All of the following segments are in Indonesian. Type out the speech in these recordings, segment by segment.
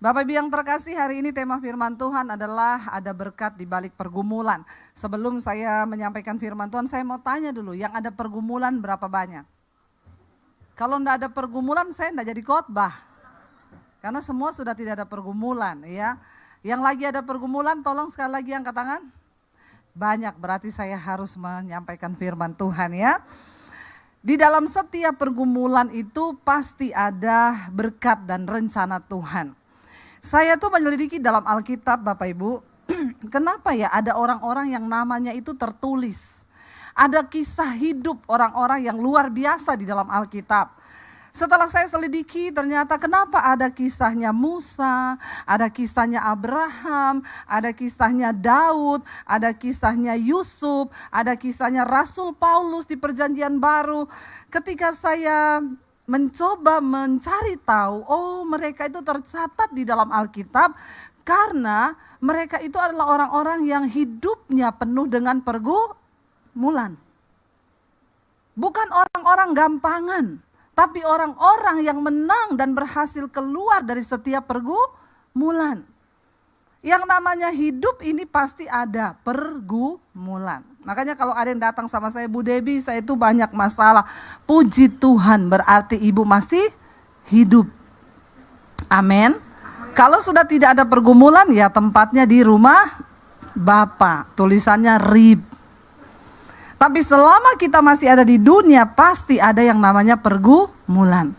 Bapak Ibu yang terkasih, hari ini tema firman Tuhan adalah ada berkat di balik pergumulan. Sebelum saya menyampaikan firman Tuhan, saya mau tanya dulu, yang ada pergumulan berapa banyak? Kalau enggak ada pergumulan, saya enggak jadi khotbah. Karena semua sudah tidak ada pergumulan, ya. Yang lagi ada pergumulan, tolong sekali lagi angkat tangan. Banyak, berarti saya harus menyampaikan firman Tuhan, ya. Di dalam setiap pergumulan itu pasti ada berkat dan rencana Tuhan. Saya tuh menyelidiki dalam Alkitab, Bapak Ibu, kenapa ya ada orang-orang yang namanya itu tertulis. Ada kisah hidup orang-orang yang luar biasa di dalam Alkitab. Setelah saya selidiki, ternyata kenapa ada kisahnya Musa, ada kisahnya Abraham, ada kisahnya Daud, ada kisahnya Yusuf, ada kisahnya Rasul Paulus di Perjanjian Baru. Ketika saya mencoba mencari tahu, oh mereka itu tercatat di dalam Alkitab karena mereka itu adalah orang-orang yang hidupnya penuh dengan pergumulan. Bukan orang-orang gampangan, tapi orang-orang yang menang dan berhasil keluar dari setiap pergumulan. Yang namanya hidup ini pasti ada pergumulan. Makanya kalau ada yang datang sama saya, Bu Debbie, saya itu banyak masalah. Puji Tuhan, berarti ibu masih hidup. Amin. Kalau sudah tidak ada pergumulan, ya tempatnya di rumah Bapa. Tulisannya rib. Tapi selama kita masih ada di dunia, pasti ada yang namanya pergumulan.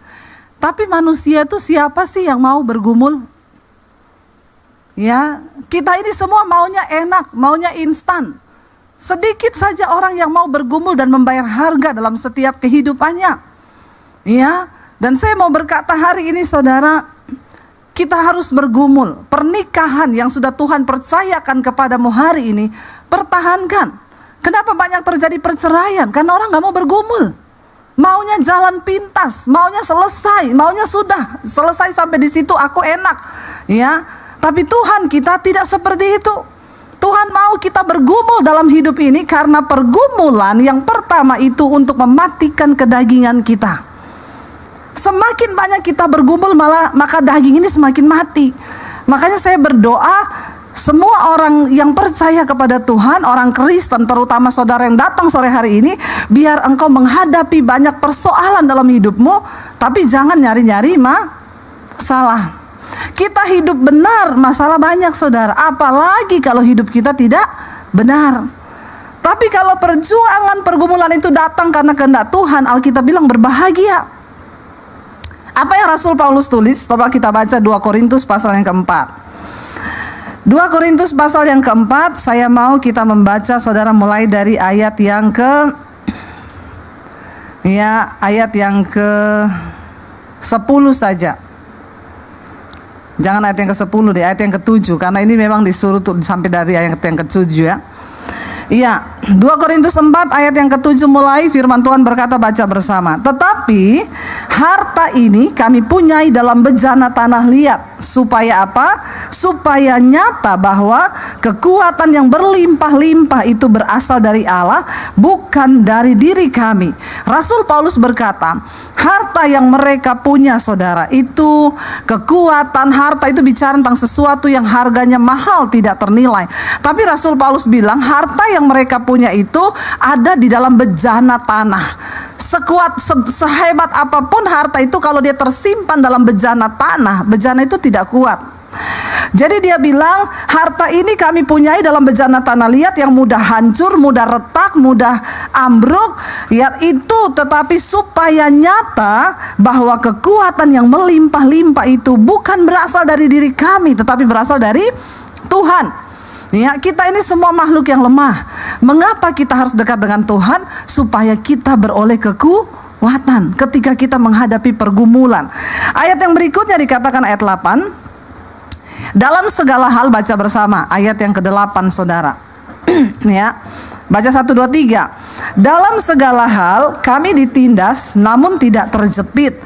Tapi manusia itu siapa sih yang mau bergumul? Ya, kita ini semua maunya enak, maunya instan. Sedikit saja orang yang mau bergumul dan membayar harga dalam setiap kehidupannya. Ya, dan saya mau berkata hari ini saudara, kita harus bergumul. Pernikahan yang sudah Tuhan percayakan kepadamu hari ini, pertahankan. Kenapa banyak terjadi perceraian? Karena orang gak mau bergumul. Maunya jalan pintas, maunya selesai, maunya sudah selesai sampai di situ aku enak. Ya, tapi Tuhan kita tidak seperti itu. Tuhan mau kita bergumul dalam hidup ini karena pergumulan yang pertama itu untuk mematikan kedagingan kita. Semakin banyak kita bergumul maka daging ini semakin mati. Makanya saya berdoa semua orang yang percaya kepada Tuhan, orang Kristen terutama saudara yang datang sore hari ini, biar engkau menghadapi banyak persoalan dalam hidupmu, tapi jangan nyari-nyari masalah. Kita hidup benar, masalah banyak saudara. Apalagi kalau hidup kita tidak benar. Tapi kalau perjuangan pergumulan itu datang karena kehendak Tuhan, Alkitab bilang berbahagia. Apa yang Rasul Paulus tulis? Coba kita baca 2 Korintus pasal yang keempat. 2 Korintus pasal yang keempat, saya mau kita membaca saudara mulai dari ayat yang ke 10 saja. Jangan ayat yang ke-10 deh, ayat yang ke-7. Karena ini memang disuruh sampai dari ayat yang ke-7 ya. Iya, 2 Korintus 4 ayat yang ke-7 mulai firman Tuhan berkata, baca bersama. Tetapi harta ini kami punyai dalam bejana tanah liat. Supaya apa? Supaya nyata bahwa kekuatan yang berlimpah-limpah itu berasal dari Allah, bukan dari diri kami. Rasul Paulus berkata, harta yang mereka punya saudara itu kekuatan, harta itu bicara tentang sesuatu yang harganya mahal, tidak ternilai. Tapi Rasul Paulus bilang harta yang mereka punya itu ada di dalam bejana tanah. Sehebat apapun harta itu, kalau dia tersimpan dalam bejana tanah, bejana itu tidak kuat. Jadi dia bilang harta ini kami punyai dalam bejana tanah liat yang mudah hancur, mudah retak, mudah ambruk, ya itu, tetapi supaya nyata bahwa kekuatan yang melimpah-limpah itu bukan berasal dari diri kami, tetapi berasal dari Tuhan. Ya, kita ini semua makhluk yang lemah. Mengapa kita harus dekat dengan Tuhan? Supaya kita beroleh kekuatan ketika kita menghadapi pergumulan. Ayat yang berikutnya dikatakan ayat 8. Dalam segala hal, baca bersama ayat yang ke-8 saudara. Ya. Baca 1, 2, 3. Dalam segala hal kami ditindas namun tidak terjepit.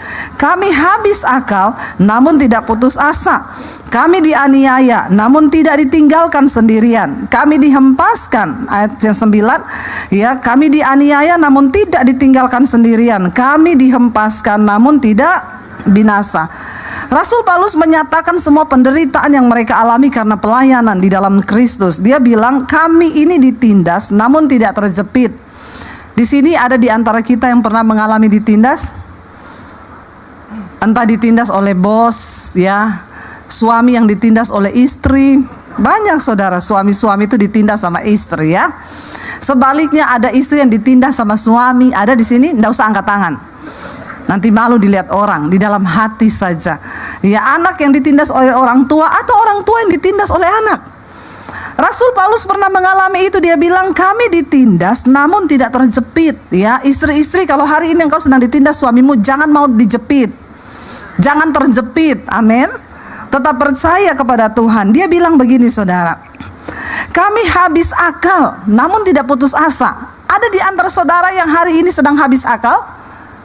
Kami habis akal namun tidak putus asa. Kami dianiaya namun tidak ditinggalkan sendirian. Kami dihempaskan, ayat yang 9, ya, kami dianiaya namun tidak ditinggalkan sendirian. Kami dihempaskan namun tidak binasa. Rasul Paulus menyatakan semua penderitaan yang mereka alami karena pelayanan di dalam Kristus. Dia bilang, kami ini ditindas namun tidak terjepit. Di sini ada di antara kita yang pernah mengalami ditindas? Entah ditindas oleh bos, ya, suami yang ditindas oleh istri. Banyak saudara, suami-suami itu ditindas sama istri, ya. Sebaliknya ada istri yang ditindas sama suami. Ada di sini? Nggak usah angkat tangan. Nanti malu dilihat orang, di dalam hati saja. Ya, anak yang ditindas oleh orang tua atau orang tua yang ditindas oleh anak. Rasul Paulus pernah mengalami itu. Dia bilang, kami ditindas namun tidak terjepit. Ya, istri-istri, kalau hari ini engkau sedang ditindas suamimu, jangan mau dijepit. Jangan terjepit. Amin. Tetap percaya kepada Tuhan. Dia bilang begini saudara, kami habis akal namun tidak putus asa. Ada di antara saudara yang hari ini sedang habis akal?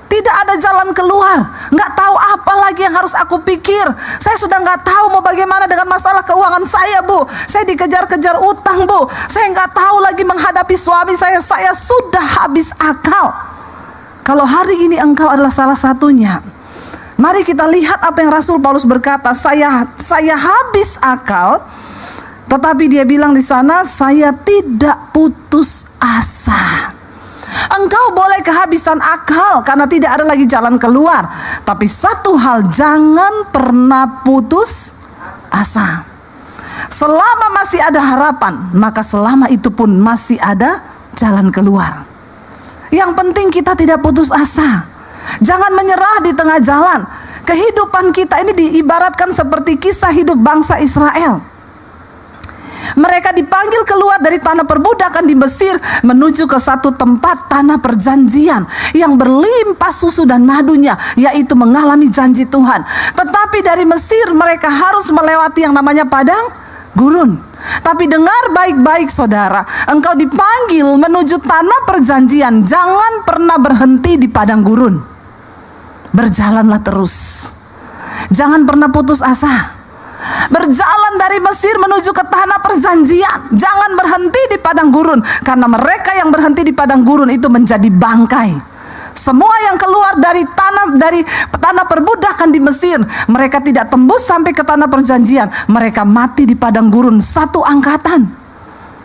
Tidak ada jalan keluar, nggak tahu apa lagi yang harus aku pikir. Saya sudah nggak tahu mau bagaimana dengan masalah keuangan saya, Bu. Saya dikejar-kejar utang, Bu. Saya nggak tahu lagi menghadapi suami saya. Saya sudah habis akal. Kalau hari ini engkau adalah salah satunya, mari kita lihat apa yang Rasul Paulus berkata. Saya habis akal, tetapi dia bilang di sana, saya tidak putus asa. Engkau boleh kehabisan akal karena tidak ada lagi jalan keluar, tapi satu hal, jangan pernah putus asa. Selama masih ada harapan, maka selama itu pun masih ada jalan keluar. Yang penting kita tidak putus asa. Jangan menyerah di tengah jalan. Kehidupan kita ini diibaratkan seperti kisah hidup bangsa Israel. Mereka dipanggil keluar dari tanah perbudakan di Mesir menuju ke satu tempat, tanah perjanjian yang berlimpah susu dan madunya, yaitu mengalami janji Tuhan. Tetapi dari Mesir mereka harus melewati yang namanya padang gurun. Tapi dengar baik-baik saudara, engkau dipanggil menuju tanah perjanjian, jangan pernah berhenti di padang gurun. Berjalanlah terus, jangan pernah putus asa. Berjalan dari Mesir menuju ke tanah perjanjian, jangan berhenti di padang gurun, karena mereka yang berhenti di padang gurun itu menjadi bangkai. Semua yang keluar dari tanah perbudakan di Mesir, mereka tidak tembus sampai ke tanah perjanjian, mereka mati di padang gurun satu angkatan.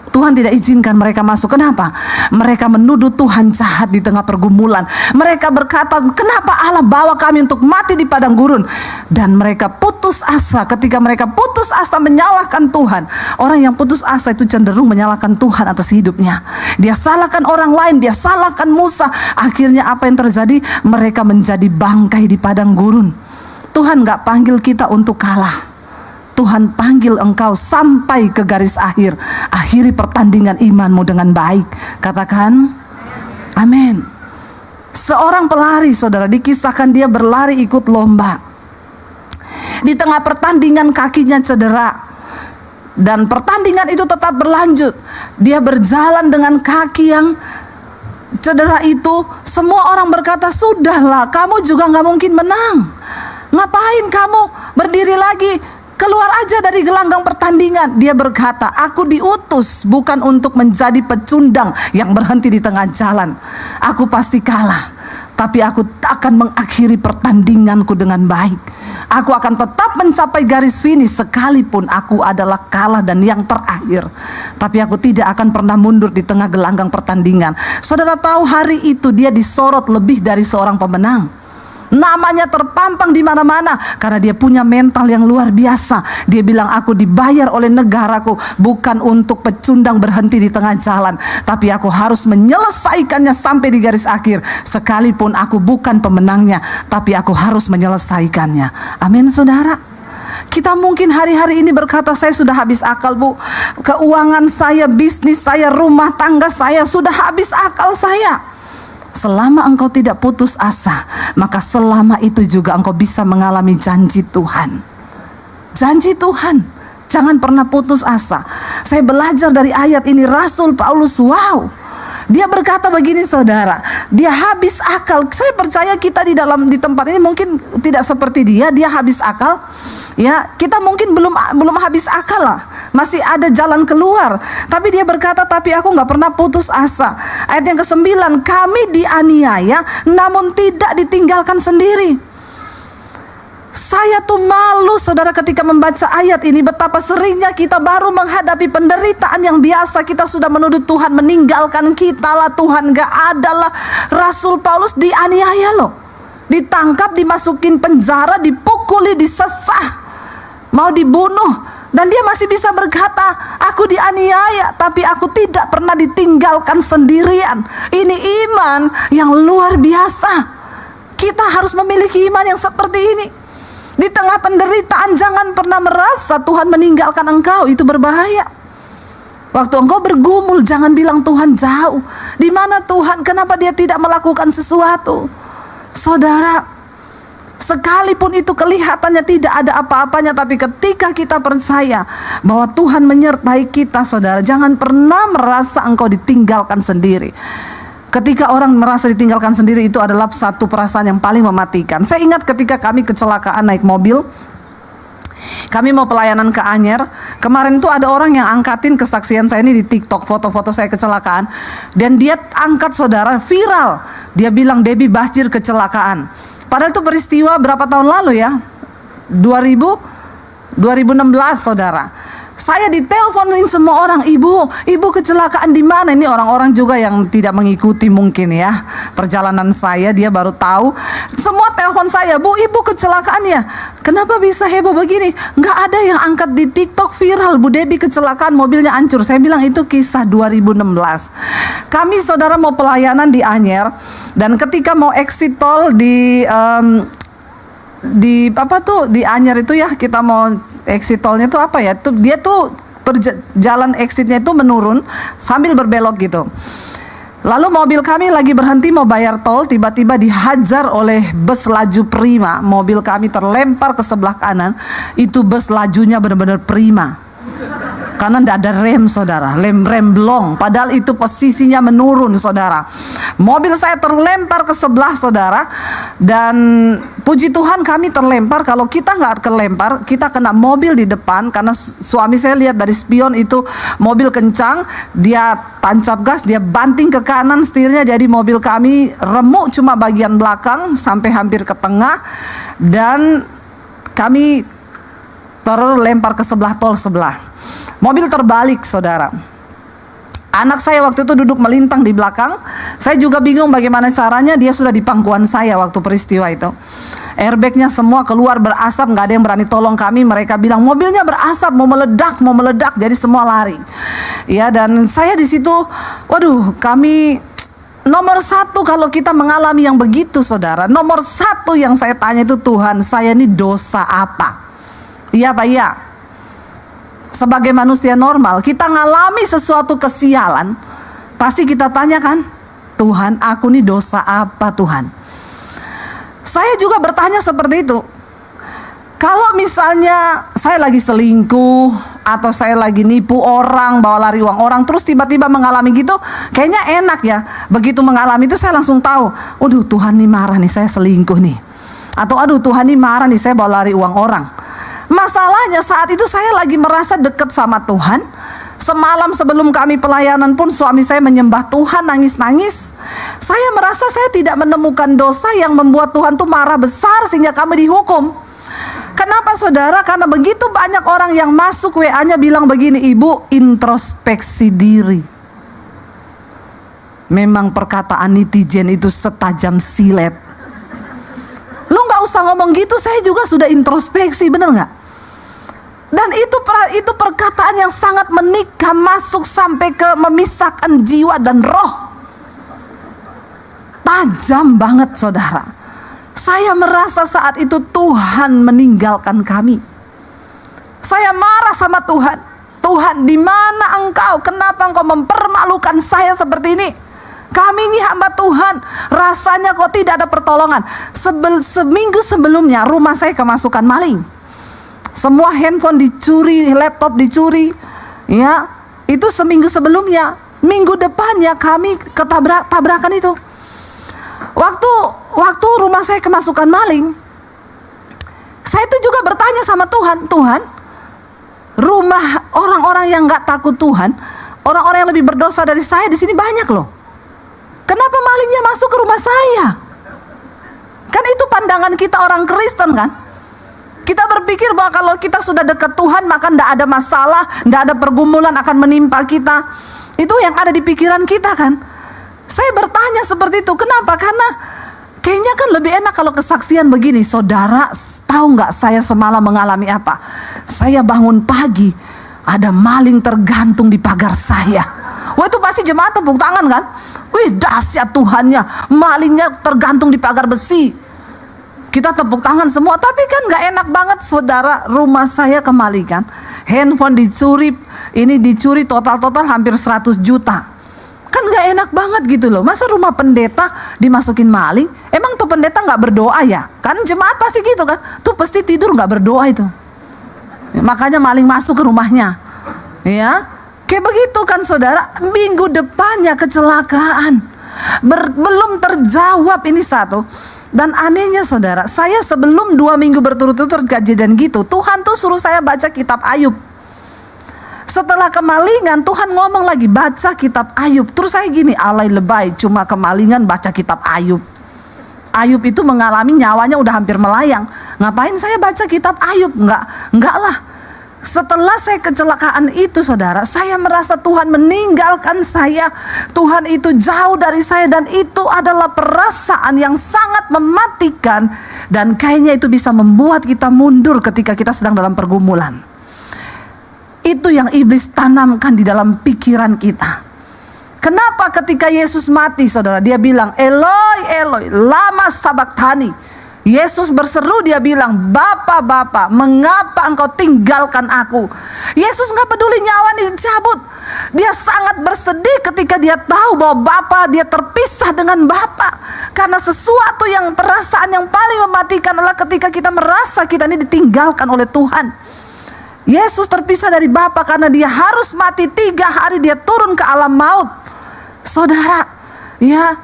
Tuhan tidak izinkan mereka masuk. Kenapa? Mereka menuduh Tuhan jahat di tengah pergumulan. Mereka berkata, kenapa Allah bawa kami untuk mati di padang gurun? Dan mereka putus asa. Ketika mereka putus asa menyalahkan Tuhan. Orang yang putus asa itu cenderung menyalahkan Tuhan atas hidupnya. Dia salahkan orang lain, dia salahkan Musa. Akhirnya apa yang terjadi? Mereka menjadi bangkai di padang gurun. Tuhan gak panggil kita untuk kalah. Tuhan panggil engkau sampai ke garis akhir. Akhiri pertandingan imanmu dengan baik. Katakan amin. Seorang pelari saudara, dikisahkan dia berlari ikut lomba. Di tengah pertandingan kakinya cedera, dan pertandingan itu tetap berlanjut. Dia berjalan dengan kaki yang cedera itu. Semua orang berkata, sudahlah, kamu juga gak mungkin menang. Ngapain kamu berdiri lagi? Keluar aja dari gelanggang pertandingan. Dia berkata, aku diutus bukan untuk menjadi pecundang yang berhenti di tengah jalan. Aku pasti kalah, tapi aku akan mengakhiri pertandinganku dengan baik. Aku akan tetap mencapai garis finish sekalipun aku adalah kalah dan yang terakhir. Tapi aku tidak akan pernah mundur di tengah gelanggang pertandingan. Saudara tahu hari itu dia disorot lebih dari seorang pemenang. Namanya terpampang di mana-mana karena dia punya mental yang luar biasa. Dia bilang, aku dibayar oleh negaraku bukan untuk pecundang berhenti di tengah jalan, tapi aku harus menyelesaikannya sampai di garis akhir. Sekalipun aku bukan pemenangnya, tapi aku harus menyelesaikannya. Amin saudara. Kita mungkin hari-hari ini berkata, saya sudah habis akal, Bu. Keuangan saya, bisnis saya, rumah tangga saya, sudah habis akal saya. Selama engkau tidak putus asa, maka selama itu juga engkau bisa mengalami janji Tuhan. Janji Tuhan, jangan pernah putus asa. Saya belajar dari ayat ini, Rasul Paulus, wow. Dia berkata begini saudara, dia habis akal. Saya percaya kita di tempat ini mungkin tidak seperti dia habis akal. Ya, kita mungkin belum habis akal lah, masih ada jalan keluar. Tapi dia berkata, tapi aku nggak pernah putus asa. Ayat yang ke-9, kami dianiaya namun tidak ditinggalkan sendiri. Saya tuh malu saudara ketika membaca ayat ini, betapa seringnya kita baru menghadapi penderitaan yang biasa kita sudah menuduh Tuhan meninggalkan kita lah, Tuhan gak ada lah. Rasul Paulus dianiaya loh, ditangkap, dimasukin penjara, dipukuli, disesah, mau dibunuh, dan dia masih bisa berkata, aku dianiaya tapi aku tidak pernah ditinggalkan sendirian. Ini iman yang luar biasa. Kita harus memiliki iman yang seperti ini. Di tengah penderitaan jangan pernah merasa Tuhan meninggalkan engkau, itu berbahaya. Waktu engkau bergumul jangan bilang Tuhan jauh. Di mana Tuhan? Kenapa dia tidak melakukan sesuatu? Saudara, sekalipun itu kelihatannya tidak ada apa-apanya, tapi ketika kita percaya bahwa Tuhan menyertai kita, saudara, jangan pernah merasa engkau ditinggalkan sendiri. Ketika orang merasa ditinggalkan sendiri, itu adalah satu perasaan yang paling mematikan. Saya ingat ketika kami kecelakaan naik mobil, kami mau pelayanan ke Anyer. Kemarin tuh ada orang yang angkatin kesaksian saya ini di TikTok, foto-foto saya kecelakaan. Dan dia angkat saudara, viral. Dia bilang Debbie Basjir kecelakaan. Padahal itu peristiwa berapa tahun lalu ya? 2016 saudara. Saya diteleponin semua orang, ibu kecelakaan di mana? Ini orang-orang juga yang tidak mengikuti mungkin ya perjalanan saya, dia baru tahu. Semua telepon saya, ibu kecelakaan ya. Kenapa bisa heboh begini? Nggak ada yang angkat di TikTok viral, Bu Debbie kecelakaan, mobilnya hancur. Saya bilang itu kisah 2016. Kami saudara mau pelayanan di Anyer, dan ketika mau exit tol di Anyer itu ya, kita mau exit tolnya tuh apa ya? Dia tuh jalan exitnya itu menurun sambil berbelok gitu. Lalu mobil kami lagi berhenti mau bayar tol, tiba-tiba dihajar oleh bus laju prima. Mobil kami terlempar ke sebelah kanan. Itu bus lajunya benar-benar prima. Karena tidak ada rem saudara, rem blong. Padahal itu posisinya menurun saudara. Mobil saya terlempar ke sebelah saudara. Dan puji Tuhan kami terlempar. Kalau kita nggak kelempar, kita kena mobil di depan. Karena suami saya lihat dari spion itu mobil kencang. Dia tancap gas, dia banting ke kanan setirnya. Jadi mobil kami remuk cuma bagian belakang sampai hampir ke tengah. Dan kami terlempar ke sebelah tol sebelah. Mobil terbalik saudara. Anak saya waktu itu duduk melintang di belakang. Saya juga bingung bagaimana caranya. Dia sudah di pangkuan saya waktu peristiwa itu. Airbagnya semua keluar berasap, nggak ada yang berani tolong kami. Mereka bilang mobilnya berasap, mau meledak. Jadi semua lari. Ya, dan saya di situ, waduh, kami nomor satu kalau kita mengalami yang begitu saudara. Nomor satu yang saya tanya itu, Tuhan, saya ini dosa apa? Iya Pak, iya. Sebagai manusia normal, kita ngalami sesuatu kesialan, pasti kita tanyakan, Tuhan, aku ini dosa apa Tuhan? Saya juga bertanya seperti itu. Kalau misalnya saya lagi selingkuh, atau saya lagi nipu orang, bawa lari uang orang, terus tiba-tiba mengalami gitu, kayaknya enak ya. Begitu mengalami itu saya langsung tahu, waduh Tuhan nih marah nih, saya selingkuh nih. Atau aduh Tuhan nih marah nih, saya bawa lari uang orang. Masalahnya saat itu saya lagi merasa dekat sama Tuhan. Semalam sebelum kami pelayanan pun suami saya menyembah Tuhan, nangis-nangis. Saya merasa saya tidak menemukan dosa yang membuat Tuhan tuh marah besar sehingga kami dihukum. Kenapa saudara? Karena begitu banyak orang yang masuk WA-nya bilang begini, ibu introspeksi diri. Memang perkataan netizen itu setajam silet. Lu gak usah ngomong gitu, saya juga sudah introspeksi, bener gak? Dan itu perkataan yang sangat menikam, masuk sampai ke memisahkan jiwa dan roh. Tajam banget saudara. Saya merasa saat itu Tuhan meninggalkan kami. Saya marah sama Tuhan. Tuhan, di mana engkau? Kenapa engkau mempermalukan saya seperti ini? Kami ini hamba Tuhan, rasanya kok tidak ada pertolongan. Seminggu sebelumnya rumah saya kemasukan maling. Semua handphone dicuri, laptop dicuri. Ya, itu seminggu sebelumnya. Minggu depannya kami tabrakan itu. Waktu rumah saya kemasukan maling, saya itu juga bertanya sama Tuhan, Tuhan, rumah orang-orang yang nggak takut Tuhan, orang-orang yang lebih berdosa dari saya di sini banyak loh. Kenapa malingnya masuk ke rumah saya? Kan itu pandangan kita orang Kristen kan? Kita berpikir bahwa kalau kita sudah dekat Tuhan maka tidak ada masalah, tidak ada pergumulan akan menimpa kita. Itu yang ada di pikiran kita kan. Saya bertanya seperti itu, kenapa? Karena kayaknya kan lebih enak kalau kesaksian begini. Saudara, tahu nggak saya semalam mengalami apa? Saya bangun pagi, ada maling tergantung di pagar saya. Wah, itu pasti jemaat tepuk tangan kan? Wih, dahsyat Tuhannya, malingnya tergantung di pagar besi. Kita tepuk tangan semua, tapi kan nggak enak banget saudara, rumah saya kemalingan. Handphone dicuri, ini dicuri total hampir 100 juta. Kan gak enak banget gitu loh. Masa rumah pendeta dimasukin maling? Emang tuh pendeta gak berdoa ya? Kan jemaat pasti gitu kan? Tuh pasti tidur gak berdoa itu. Makanya maling masuk ke rumahnya. Ya, kayak begitu kan saudara. Minggu depannya kecelakaan. Belum terjawab ini satu. Dan anehnya saudara, saya sebelum 2 minggu berturut-turut kejadian gitu, Tuhan tuh suruh saya baca kitab Ayub. Setelah kemalingan, Tuhan ngomong lagi, baca kitab Ayub. Terus saya gini, alay lebay, cuma kemalingan baca kitab Ayub. Ayub itu mengalami nyawanya udah hampir melayang. Ngapain saya baca kitab Ayub? Enggak lah. Setelah saya kecelakaan itu saudara, saya merasa Tuhan meninggalkan saya. Tuhan itu jauh dari saya, dan itu adalah perasaan yang sangat mematikan. Dan kayaknya itu bisa membuat kita mundur ketika kita sedang dalam pergumulan. Itu yang iblis tanamkan di dalam pikiran kita. Kenapa ketika Yesus mati saudara, dia bilang Eloi Eloi lama sabachthani. Yesus berseru, dia bilang, Bapa, Bapa, mengapa engkau tinggalkan aku? Yesus gak peduli nyawa dicabut. Dia sangat bersedih ketika dia tahu bahwa Bapa, dia terpisah dengan Bapa. Karena sesuatu yang perasaan yang paling mematikan adalah ketika kita merasa kita ini ditinggalkan oleh Tuhan. Yesus terpisah dari Bapa karena dia harus mati 3 hari, dia turun ke alam maut. Saudara, ya,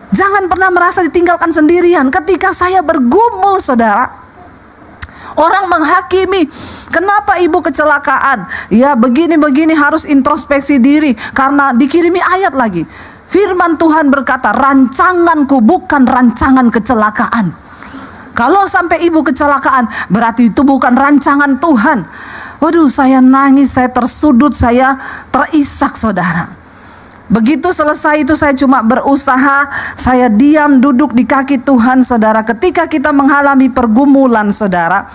jangan pernah merasa ditinggalkan sendirian. Ketika saya bergumul saudara, orang menghakimi, kenapa ibu kecelakaan? Ya begini-begini, harus introspeksi diri. Karena dikirimi ayat lagi, firman Tuhan berkata, rancanganku bukan rancangan kecelakaan. Kalau sampai ibu kecelakaan, berarti itu bukan rancangan Tuhan. Waduh, saya nangis, saya tersudut, saya terisak saudara. Begitu selesai itu saya cuma berusaha, saya diam duduk di kaki Tuhan saudara. Ketika kita mengalami pergumulan saudara,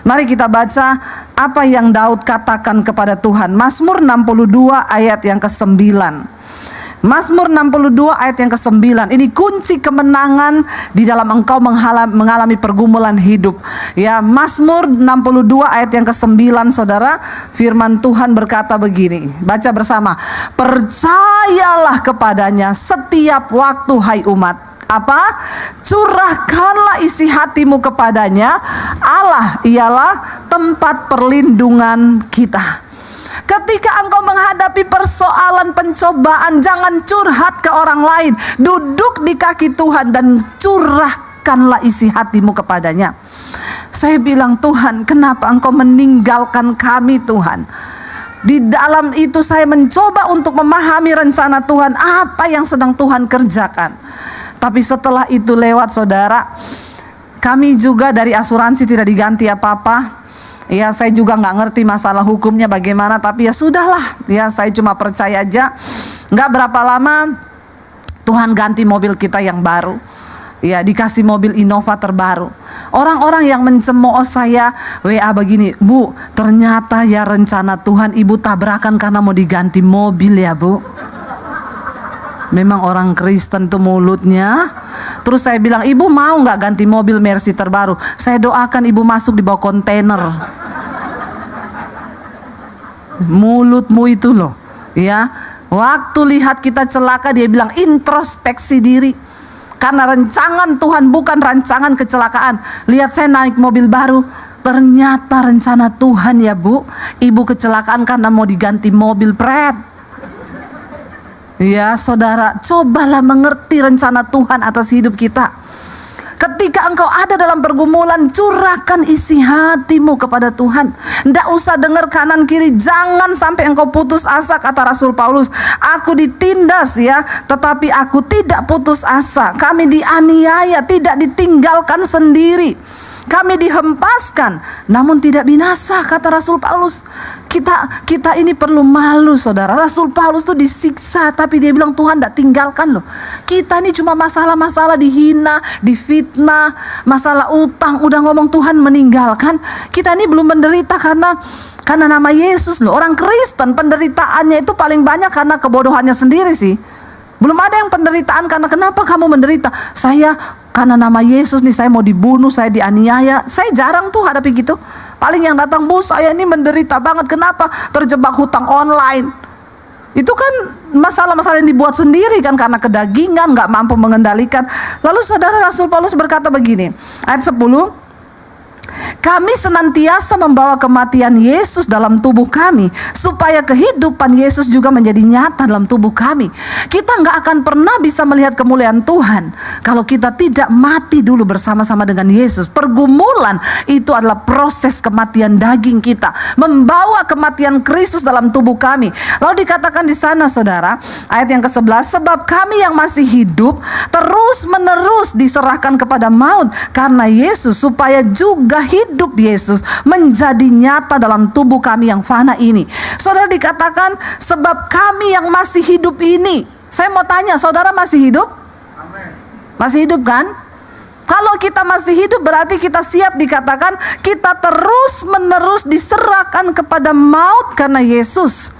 mari kita baca apa yang Daud katakan kepada Tuhan. Mazmur 62 ayat yang ke-9. Mazmur 62 ayat yang ke-9. Ini kunci kemenangan di dalam engkau mengalami pergumulan hidup. Ya, Mazmur 62 ayat yang ke-9 saudara, firman Tuhan berkata begini. Baca bersama. Percayalah kepadanya setiap waktu hai umat. Apa? Curahkanlah isi hatimu kepadanya. Allah ialah tempat perlindungan kita. Ketika engkau menghadapi persoalan pencobaan, jangan curhat ke orang lain. Duduk di kaki Tuhan dan curahkanlah isi hatimu kepadanya. Saya bilang, Tuhan, kenapa engkau meninggalkan kami Tuhan? Di dalam itu saya mencoba untuk memahami rencana Tuhan, apa yang sedang Tuhan kerjakan. Tapi setelah itu lewat saudara, kami juga dari asuransi tidak diganti apa-apa. Ya, saya juga nggak ngerti masalah hukumnya bagaimana, tapi ya sudahlah. Ya, saya cuma percaya aja. Nggak berapa lama Tuhan ganti mobil kita yang baru. Ya, dikasih mobil Innova terbaru. Orang-orang yang mencemooh saya WA begini, Bu, ternyata ya rencana Tuhan ibu tabrakan karena mau diganti mobil ya Bu. Memang orang Kristen tuh mulutnya. Terus saya bilang, ibu mau nggak ganti mobil Mercy terbaru? Saya doakan ibu masuk di bawah kontainer. Mulutmu itu loh, ya. Waktu lihat kita celaka dia bilang introspeksi diri. Karena rancangan Tuhan bukan rancangan kecelakaan. Lihat saya naik mobil baru, ternyata rencana Tuhan ya Bu. Ibu kecelakaan karena mau diganti mobil pret. Ya saudara, cobalah mengerti rencana Tuhan atas hidup kita. Ketika engkau ada dalam pergumulan, curahkan isi hatimu kepada Tuhan. Tidak usah dengar kanan kiri. Jangan sampai engkau putus asa, kata Rasul Paulus. Aku ditindas ya, tetapi aku tidak putus asa. Kami dianiaya, tidak ditinggalkan sendiri. Kami dihempaskan namun tidak binasa, kata Rasul Paulus. Kita ini perlu malu, saudara. Rasul Paulus tuh disiksa, tapi dia bilang Tuhan tidak tinggalkan loh. Kita ini cuma masalah-masalah, dihina, difitnah, masalah utang, udah ngomong Tuhan meninggalkan. Kita ini belum menderita karena nama Yesus loh. Orang Kristen penderitaannya itu paling banyak karena kebodohannya sendiri sih. Belum ada yang penderitaan karena kenapa kamu menderita? Saya karena nama Yesus nih, saya mau dibunuh, saya dianiaya. Saya jarang tuh hadapi gitu. Paling yang datang, Bu, saya ini menderita banget. Kenapa? Terjebak hutang online. Itu kan masalah-masalah yang dibuat sendiri kan, karena kedagingan, gak mampu mengendalikan. Lalu saudara, Rasul Paulus berkata begini, ayat 10, kami senantiasa membawa kematian Yesus dalam tubuh kami, supaya kehidupan Yesus juga menjadi nyata dalam tubuh kami. Kita nggak akan pernah bisa melihat kemuliaan Tuhan kalau kita tidak mati dulu bersama-sama dengan Yesus. Pergumulan itu adalah proses kematian daging kita, membawa kematian Kristus dalam tubuh kami. Lalu dikatakan di sana, saudara, ayat yang ke-11, sebab kami yang masih hidup terus menerus diserahkan kepada maut karena Yesus, supaya juga hidup Yesus menjadi nyata dalam tubuh kami yang fana ini. Saudara, dikatakan sebab kami yang masih hidup ini. Saya mau tanya, saudara masih hidup? Amen. Masih hidup kan? Kalau kita masih hidup berarti kita siap, dikatakan kita terus menerus diserahkan kepada maut karena Yesus.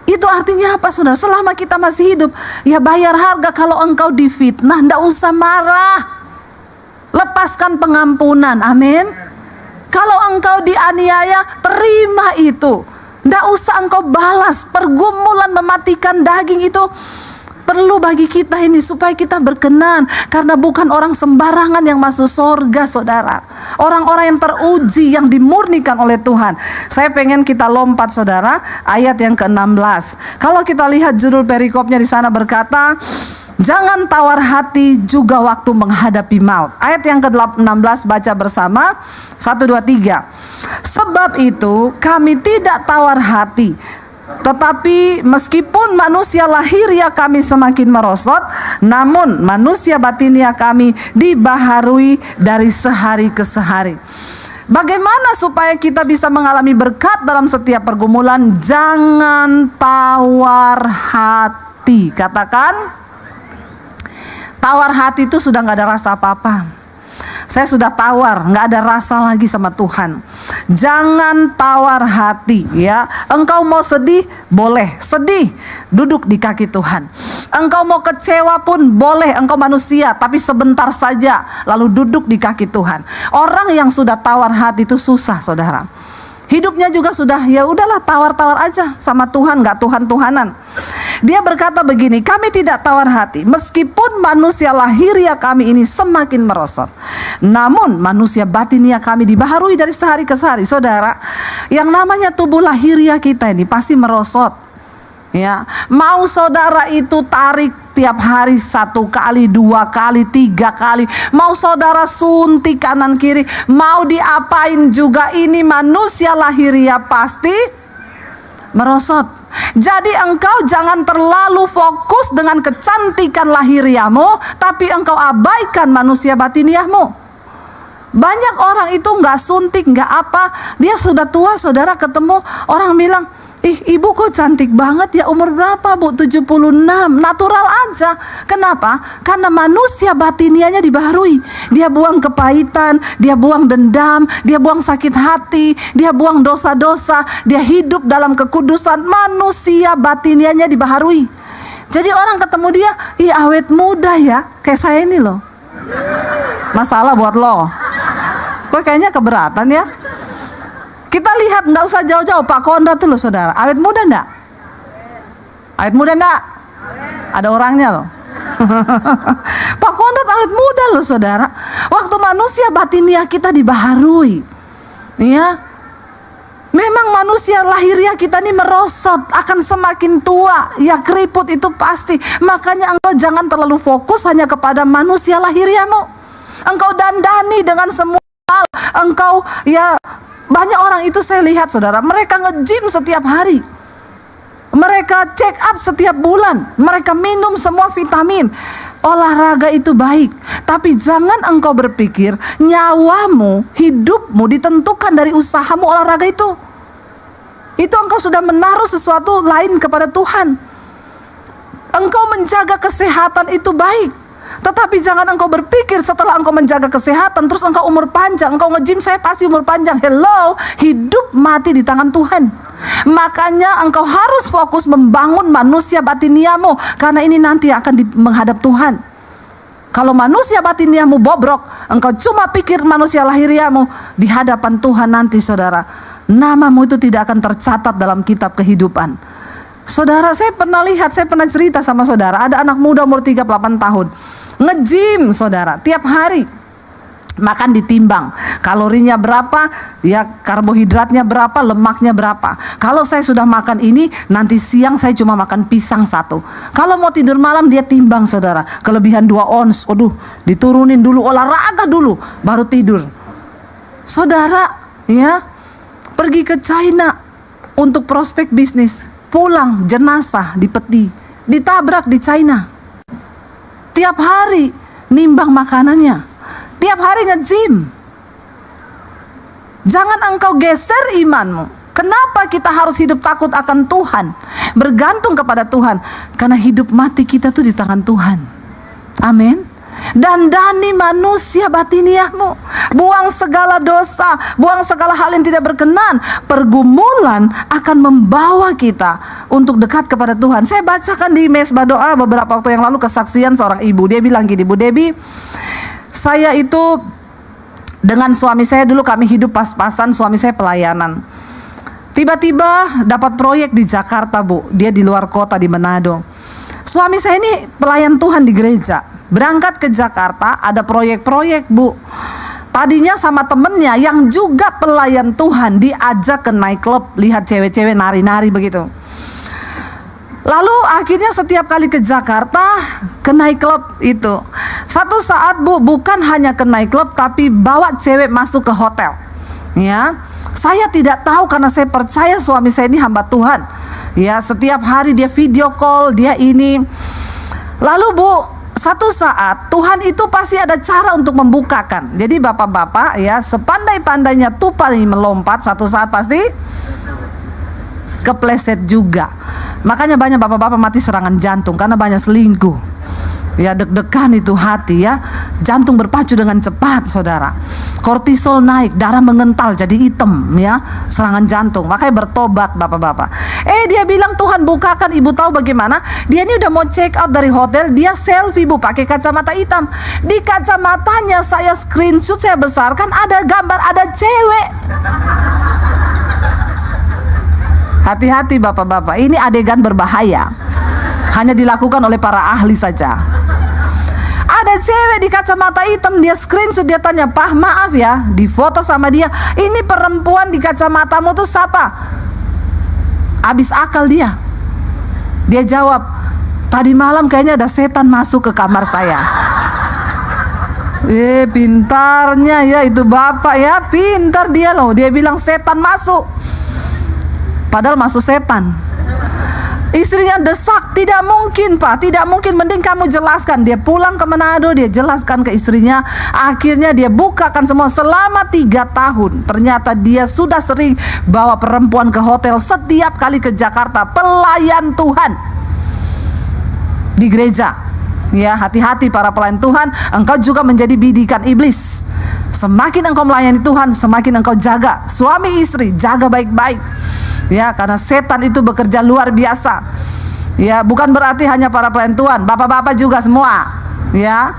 Itu artinya apa, saudara? Selama kita masih hidup, ya bayar harga. Kalau engkau difitnah, ndak usah marah. Lepaskan pengampunan, amin. Kalau engkau dianiaya, terima itu. Tidak usah engkau balas. Pergumulan mematikan daging itu perlu bagi kita ini, supaya kita berkenan. Karena bukan orang sembarangan yang masuk surga, saudara. Orang-orang yang teruji, yang dimurnikan oleh Tuhan. Saya pengen kita lompat, saudara, ayat yang ke-16. Kalau kita lihat judul perikopnya di sana berkata, jangan tawar hati juga waktu menghadapi maut. Ayat yang ke-16 baca bersama. 1, 2, 3. Sebab itu kami tidak tawar hati, tetapi meskipun manusia lahiriah kami semakin merosot, namun manusia batinia kami dibaharui dari sehari ke sehari. Bagaimana supaya kita bisa mengalami berkat dalam setiap pergumulan? Jangan tawar hati. Katakan, tawar hati itu sudah gak ada rasa apa-apa. Saya sudah tawar, gak ada rasa lagi sama Tuhan. Jangan tawar hati, ya. Engkau mau sedih, boleh sedih, duduk di kaki Tuhan. Engkau mau kecewa pun boleh, engkau manusia, tapi sebentar saja, lalu duduk di kaki Tuhan. Orang yang sudah tawar hati itu susah, saudara. Hidupnya juga sudah, ya udahlah, tawar-tawar aja sama Tuhan, gak Tuhan-Tuhanan. Dia berkata begini, kami tidak tawar hati, meskipun manusia lahiriah kami ini semakin merosot, namun manusia batinia kami dibaharui dari sehari ke sehari. Saudara, yang namanya tubuh lahiriah kita ini pasti merosot, ya. Mau saudara itu tarik tiap hari 1 kali, 2 kali, 3 kali, mau saudara suntik kanan kiri, mau diapain juga, ini manusia lahiriah pasti merosot. Jadi engkau jangan terlalu fokus dengan kecantikan lahiriahmu, tapi engkau abaikan manusia batiniahmu. Banyak orang itu gak suntik, gak apa, dia sudah tua, saudara, ketemu orang bilang, ih, ibu kok cantik banget ya, umur berapa, Bu? 76, natural aja. Kenapa? Karena manusia batinianya dibaharui. Dia buang kepahitan, dia buang dendam, dia buang sakit hati, dia buang dosa-dosa, dia hidup dalam kekudusan. Manusia batinianya dibaharui. Jadi orang ketemu dia, ih, awet muda ya, kayak saya ini loh. Masalah buat lo. Kok kayaknya keberatan ya? Kita lihat, enggak usah jauh-jauh, Pak Konrad tuh loh, saudara. Awet muda enggak? Awet muda enggak? Ada orangnya loh. Pak Konrad awet muda loh, saudara. Waktu manusia batiniah kita dibaharui, ya. Memang manusia lahiriah kita ini merosot, akan semakin tua, ya, keriput itu pasti. Makanya engkau jangan terlalu fokus hanya kepada manusia lahiriahmu. Engkau dandani dengan semua hal. Engkau, ya, banyak orang itu saya lihat, saudara, mereka nge-gym setiap hari, mereka check up setiap bulan, mereka minum semua vitamin. Olahraga itu baik, tapi jangan engkau berpikir nyawamu, hidupmu ditentukan dari usahamu olahraga itu. Itu engkau sudah menaruh sesuatu lain kepada Tuhan. Engkau menjaga kesehatan itu baik, tetapi jangan engkau berpikir setelah engkau menjaga kesehatan terus engkau umur panjang, engkau nge-gym saya pasti umur panjang. Hello, hidup mati di tangan Tuhan. Makanya engkau harus fokus membangun manusia batiniamu, karena ini nanti akan menghadap Tuhan. Kalau manusia batiniamu bobrok, engkau cuma pikir manusia lahiriamu, di hadapan Tuhan nanti saudara, namamu itu tidak akan tercatat dalam kitab kehidupan. Saudara, saya pernah lihat, saya pernah cerita sama saudara, ada anak muda umur 38 tahun nge-gym saudara, tiap hari makan ditimbang, kalorinya berapa, ya karbohidratnya berapa, lemaknya berapa. Kalau saya sudah makan ini, nanti siang saya cuma makan pisang 1. Kalau mau tidur malam dia timbang saudara, kelebihan 2 ons, waduh, diturunin dulu, olahraga dulu, baru tidur. Saudara, ya, pergi ke China untuk prospek bisnis, pulang jenazah di peti, ditabrak di China. Tiap hari nimbang makanannya, tiap hari nge-gym. Jangan engkau geser imanmu. Kenapa kita harus hidup takut akan Tuhan, bergantung kepada Tuhan? Karena hidup mati kita tuh di tangan Tuhan. Amin. Dandani manusia batiniahmu, buang segala dosa, buang segala hal yang tidak berkenan. Pergumulan akan membawa kita untuk dekat kepada Tuhan. Saya bacakan di mesbah doa beberapa waktu yang lalu kesaksian seorang ibu. Dia bilang gini, Bu Debbie, saya itu dengan suami saya dulu kami hidup pas-pasan, suami saya pelayanan. Tiba-tiba dapat proyek di Jakarta, Bu. Dia di luar kota di Manado. Suami saya ini pelayan Tuhan di gereja. Berangkat ke Jakarta, ada proyek-proyek, Bu. Tadinya sama temennya yang juga pelayan Tuhan, diajak ke nightclub, lihat cewek-cewek nari-nari begitu. Lalu akhirnya setiap kali ke Jakarta, ke nightclub itu. Satu saat, Bu, bukan hanya ke nightclub, tapi bawa cewek masuk ke hotel. Ya, saya tidak tahu karena saya percaya suami saya ini hamba Tuhan. Ya, setiap hari dia video call, dia ini. Lalu, Bu, satu saat Tuhan itu pasti ada cara untuk membukakan. Jadi bapak-bapak ya, sepandai-pandainya tupai melompat, satu saat pasti kepleset juga. Makanya banyak bapak-bapak mati serangan jantung karena banyak selingkuh. Ya, deg-degan itu hati ya, jantung berpacu dengan cepat saudara, kortisol naik, darah mengental jadi hitam ya, serangan jantung. Makanya bertobat bapak-bapak. Dia bilang Tuhan bukakan. Ibu tahu bagaimana? Dia ini udah mau check out dari hotel, dia selfie, Bu, pakai kacamata hitam. Di kacamatanya saya screenshot, saya besarkan, ada gambar ada cewek. Hati-hati bapak-bapak, ini adegan berbahaya, hanya dilakukan oleh para ahli saja. Ada cewek di kacamata hitam, dia screenshot, dia tanya, "Pah, maaf ya, di foto sama dia, ini perempuan di kacamatamu tuh siapa?" Habis akal dia. Dia jawab, "Tadi malam kayaknya ada setan masuk ke kamar saya." Pintarnya ya itu bapak ya, pintar dia loh. Dia bilang setan masuk, padahal masuk setan. Istrinya desak, "Tidak mungkin Pak, tidak mungkin, mending kamu jelaskan." Dia pulang ke Manado, dia jelaskan ke istrinya. Akhirnya dia bukakan semua. Selama 3 tahun ternyata dia sudah sering bawa perempuan ke hotel setiap kali ke Jakarta. Pelayan Tuhan di gereja. Ya, hati-hati para pelayan Tuhan, engkau juga menjadi bidikan iblis. Semakin engkau melayani Tuhan, semakin engkau jaga suami istri, jaga baik-baik. Ya, karena setan itu bekerja luar biasa. Ya, bukan berarti hanya para pelayan Tuhan, bapak-bapak juga semua. Ya,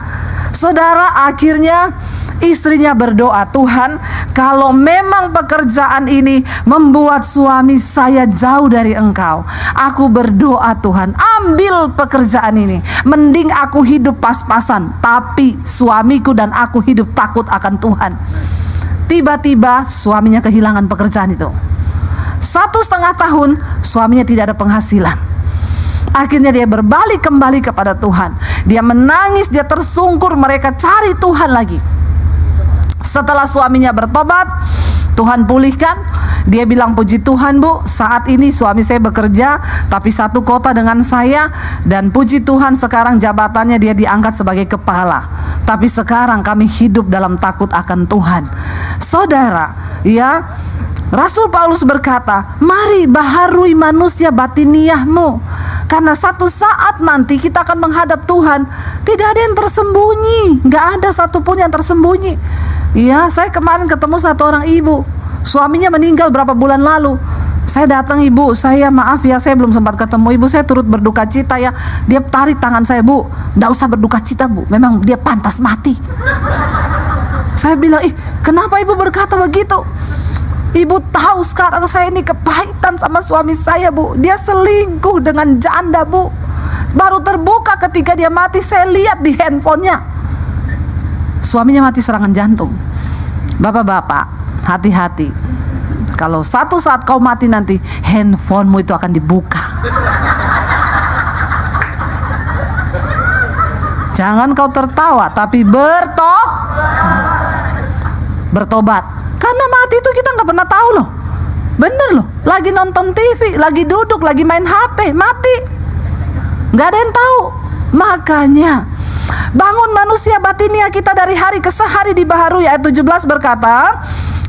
saudara, akhirnya istrinya berdoa, "Tuhan, kalau memang pekerjaan ini membuat suami saya jauh dari Engkau, aku berdoa Tuhan, ambil pekerjaan ini. Mending aku hidup pas-pasan, tapi suamiku dan aku hidup takut akan Tuhan." Tiba-tiba suaminya kehilangan pekerjaan itu. 1,5 tahun suaminya tidak ada penghasilan. Akhirnya dia berbalik kembali kepada Tuhan. Dia menangis, dia tersungkur, mereka cari Tuhan lagi. Setelah suaminya bertobat, Tuhan pulihkan. Dia bilang, puji Tuhan Bu, saat ini suami saya bekerja tapi satu kota dengan saya, dan puji Tuhan sekarang jabatannya dia diangkat sebagai kepala. Tapi sekarang kami hidup dalam takut akan Tuhan. Saudara, ya, Rasul Paulus berkata, mari baharui manusia batiniahmu, karena satu saat nanti kita akan menghadap Tuhan. Tidak ada yang tersembunyi, gak ada satupun yang tersembunyi. Ya, saya kemarin ketemu satu orang ibu, suaminya meninggal berapa bulan lalu. Saya datang, ibu, saya maaf ya, saya belum sempat ketemu ibu, saya turut berduka cita ya. Dia tarik tangan saya, Bu, gak usah berduka cita Bu, memang dia pantas mati. Saya bilang, kenapa ibu berkata begitu? Ibu tahu sekarang saya ini kepahitan sama suami saya Bu. Dia selingkuh dengan janda Bu. Baru terbuka ketika dia mati, saya lihat di handphonenya. Suaminya mati serangan jantung. Bapak-bapak, hati-hati. Kalau satu saat kau mati nanti, handphonemu itu akan dibuka. Jangan kau tertawa, tapi bertobat. Karena mati itu kita nggak pernah tahu loh. Bener loh, lagi nonton TV, lagi duduk, lagi main HP, mati. Nggak ada yang tahu. Makanya bangun manusia batinia kita dari hari ke sehari dibaharui. Ayat 17 berkata,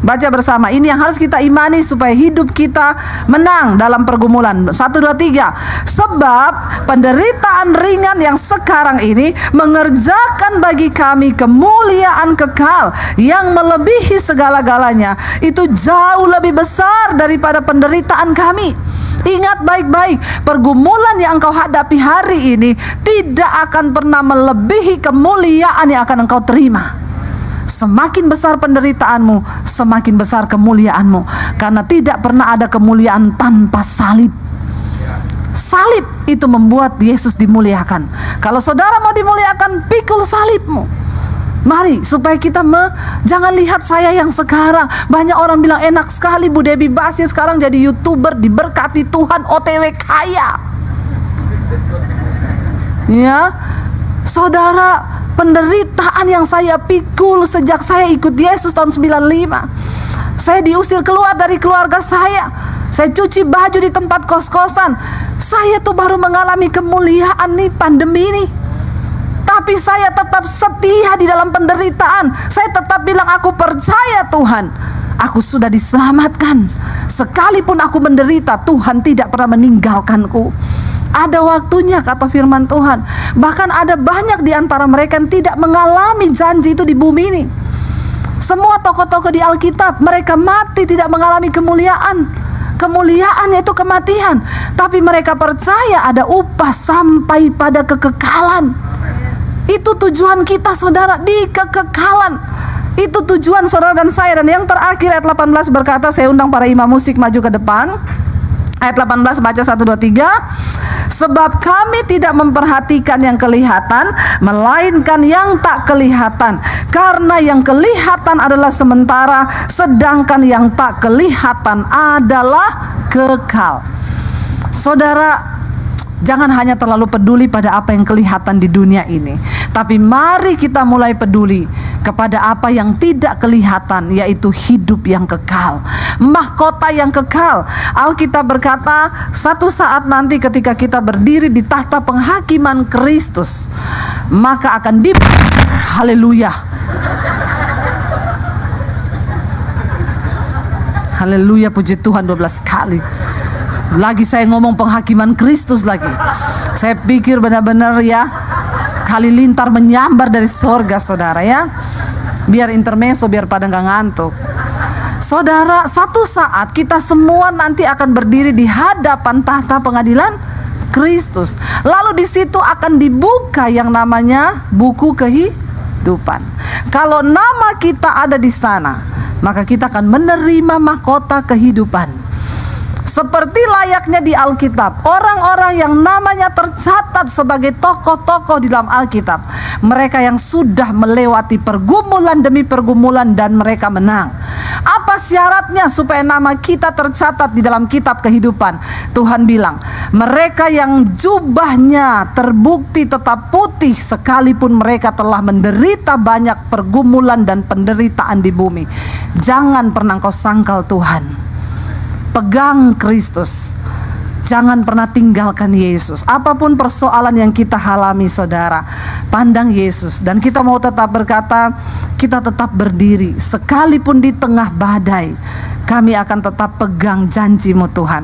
baca bersama, ini yang harus kita imani supaya hidup kita menang dalam pergumulan. 1, 2, 3. Sebab penderitaan ringan yang sekarang ini mengerjakan bagi kami kemuliaan kekal yang melebihi segala-galanya. Itu jauh lebih besar daripada penderitaan kami. Ingat baik-baik, pergumulan yang engkau hadapi hari ini tidak akan pernah melebihi kemuliaan yang akan engkau terima. Semakin besar penderitaanmu, semakin besar kemuliaanmu. Karena tidak pernah ada kemuliaan tanpa salib. Salib itu membuat Yesus dimuliakan. Kalau saudara mau dimuliakan, pikul salibmu. Mari, supaya kita jangan lihat saya yang sekarang. Banyak orang bilang, enak sekali Bu Debbie Basir sekarang jadi YouTuber, diberkati Tuhan, OTW kaya. Ya, saudara, penderitaan yang saya pikul sejak saya ikut Yesus tahun 95. Saya diusir keluar dari keluarga saya. Saya cuci baju di tempat kos-kosan. Saya tuh baru mengalami kemuliaan nih pandemi ini. Tapi saya tetap setia di dalam penderitaan. Saya tetap bilang, aku percaya Tuhan, aku sudah diselamatkan. Sekalipun aku menderita, Tuhan tidak pernah meninggalkanku. Ada waktunya, kata firman Tuhan. Bahkan ada banyak di antara mereka yang tidak mengalami janji itu di bumi ini. Semua tokoh-tokoh di Alkitab, mereka mati tidak mengalami kemuliaan. Kemuliaan yaitu kematian. Tapi mereka percaya ada upah sampai pada kekekalan. Itu tujuan kita saudara, di kekekalan. Itu tujuan saudara dan saya. Dan yang terakhir ayat 18 berkata, saya undang para imam musik maju ke depan. Ayat 18 baca 1, 2, 3. Sebab kami tidak memperhatikan yang kelihatan, melainkan yang tak kelihatan. Karena yang kelihatan adalah sementara, sedangkan yang tak kelihatan adalah kekal. Saudara, jangan hanya terlalu peduli pada apa yang kelihatan di dunia ini, tapi mari kita mulai peduli kepada apa yang tidak kelihatan, yaitu hidup yang kekal, mahkota yang kekal. Alkitab berkata, satu saat nanti ketika kita berdiri di tahta penghakiman Kristus, maka akan haleluya. Haleluya, puji Tuhan 12 kali. Lagi saya ngomong penghakiman Kristus lagi. Saya pikir benar-benar ya, halilintar menyambar dari sorga saudara ya. Biar intermezzo, biar pada nggak ngantuk. Saudara, satu saat kita semua nanti akan berdiri di hadapan tahta pengadilan Kristus. Lalu di situ akan dibuka yang namanya buku kehidupan. Kalau nama kita ada di sana, maka kita akan menerima mahkota kehidupan. Seperti layaknya di Alkitab, orang-orang yang namanya tercatat sebagai tokoh-tokoh di dalam Alkitab, mereka yang sudah melewati pergumulan demi pergumulan dan mereka menang. Apa syaratnya supaya nama kita tercatat di dalam kitab kehidupan? Tuhan bilang, mereka yang jubahnya terbukti tetap putih sekalipun mereka telah menderita banyak pergumulan dan penderitaan di bumi. Jangan pernah kau sangkal Tuhan. Pegang Kristus. Jangan pernah tinggalkan Yesus. Apapun persoalan yang kita alami saudara, pandang Yesus. Dan kita mau tetap berkata, kita tetap berdiri. Sekalipun di tengah badai, kami akan tetap pegang janji-Mu Tuhan.